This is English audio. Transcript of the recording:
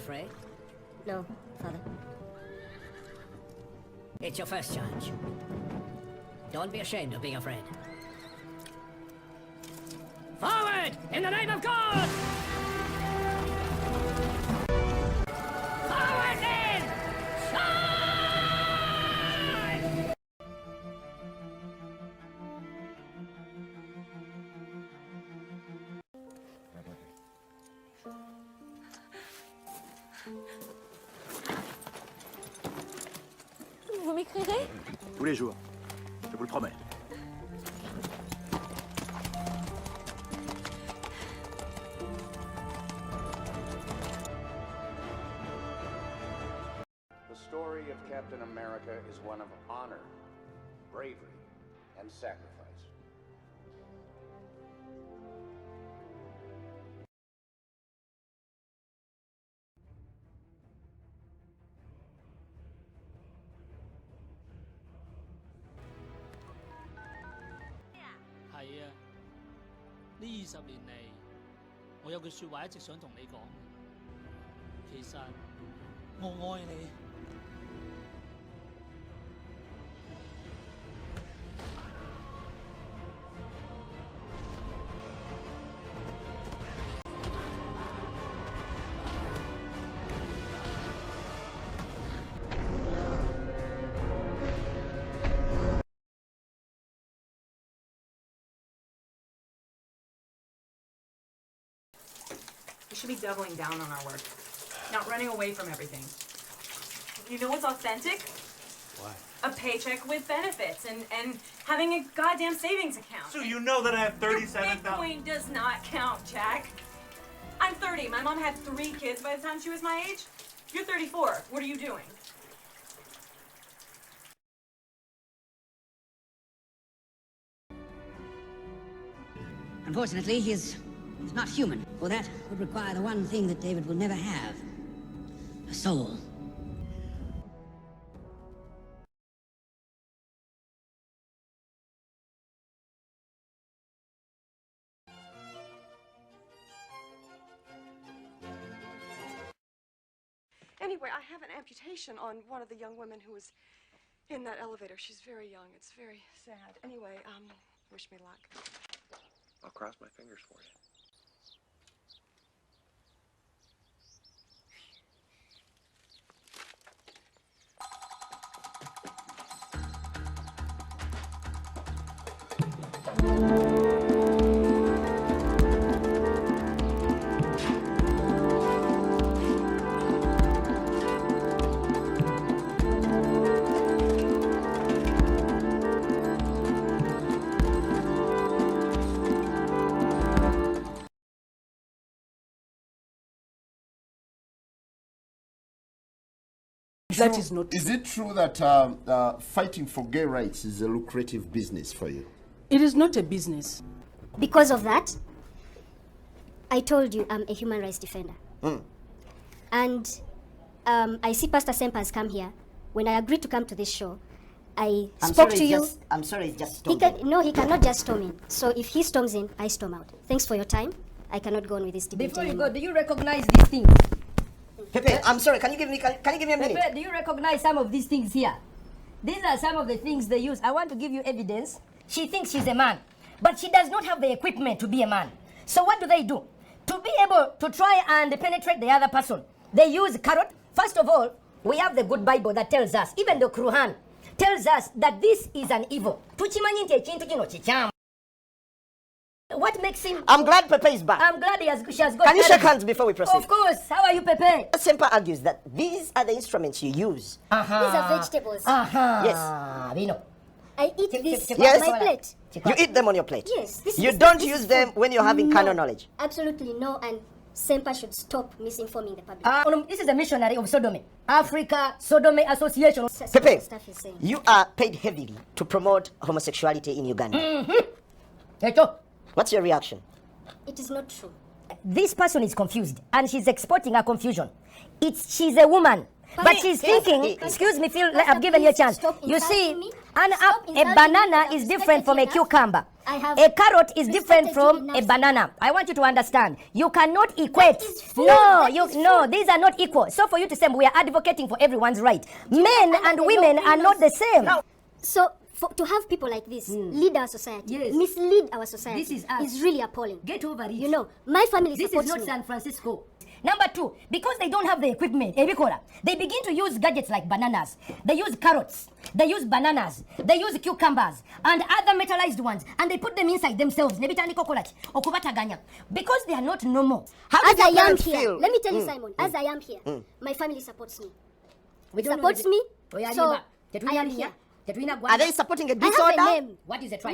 afraid? No, Father. It's your first chance. Don't be ashamed of being afraid. Forward! In the name of God! Forward then! Charge! Vous m'écrirez? Tous les jours. Je vous le promets. The story of Captain America is one of honor, bravery, and sacrifice.係啊，呢20年嚟，我有句說話一直想同你講。其實我愛你。We should be doubling down on our work, not running away from everything. You know what's authentic? What? A paycheck with benefits and having a goddamn savings account. So you know that I have 37,000. Bitcoin does not count, Jack. I'm 30. My mom had 3 kids by the time she was my age. You're 34. What are you doing? Unfortunately, he's not human. For that would require the one thing that David will never have. A soul. Anyway, I have an amputation on one of the young women who was in that elevator. She's very young. It's very sad. Anyway, wish me luck. I'll cross my fingers for you. That is not true. Is it true that fighting for gay rights is a lucrative business for you? It is not a business. Because of that, I told you I'm a human rights defender. And I see Pastor Semper has come here. When I agreed to come to this show, I spoke to you. I'm sorry, just He cannot just storm in. So if he storms in, I storm out. Thanks for your time. I cannot go on with this debate Before you anymore. go, do you recognize these things? Pepe, I'm sorry, can you give me a minute? Pepe, do you recognize some of these things here? These are some of the things they use. I want to give you evidence. She thinks she's a man, but she does not have the equipment to be a man. So what do? To be able to try and penetrate the other person, they use carrot. First of all, we have the good Bible that tells us, even the Quran tells us that this is an evil. What makes him... I'm glad Pepe is back. I'm glad she has got... Can you shake hands before we proceed? Of course. How are you, Pepe? Semper argues that these are the instruments you use. These are vegetables. Yes. We know. I eat this Yes. on my plate. You eat them on your plate. Yes. You don't use them when you're having carnal knowledge. Absolutely no, and Semper should stop misinforming the public. This is a missionary of Sodomy. Africa Sodomy Association. Pepe, you are paid heavily to promote homosexuality in Uganda. What's your reaction? It is not true. This person is confused, and she's exporting her confusion. She's a woman, but she's thinking, excuse me, Phil, I've given you a chance. You see, a banana is different from a cucumber. I have A carrot is different respected from you a enough. banana. I want you to understand. You cannot equate. is food. No, That you is no. food. These are not equal. So for you to say we are advocating for everyone's right. Men under and the women law, are not the same. So to have people like this lead our society, Yes. mislead our society, This is us. really appalling. Get over it. You know, my family This is supports not me. San Francisco. Number two, because they don't have the equipment, they begin to use gadgets like bananas. They use carrots. They use bananas. They use cucumbers and other metallized ones, and they put them inside themselves. Because they are not normal. How As did your I am parents here, feel? let me tell you, Simon, as I am here, my family supports me. We don't know Supports the- me, Oh, yeah, so Liba. I am here. Are they supporting a I have a disorder? name. What is the tribe?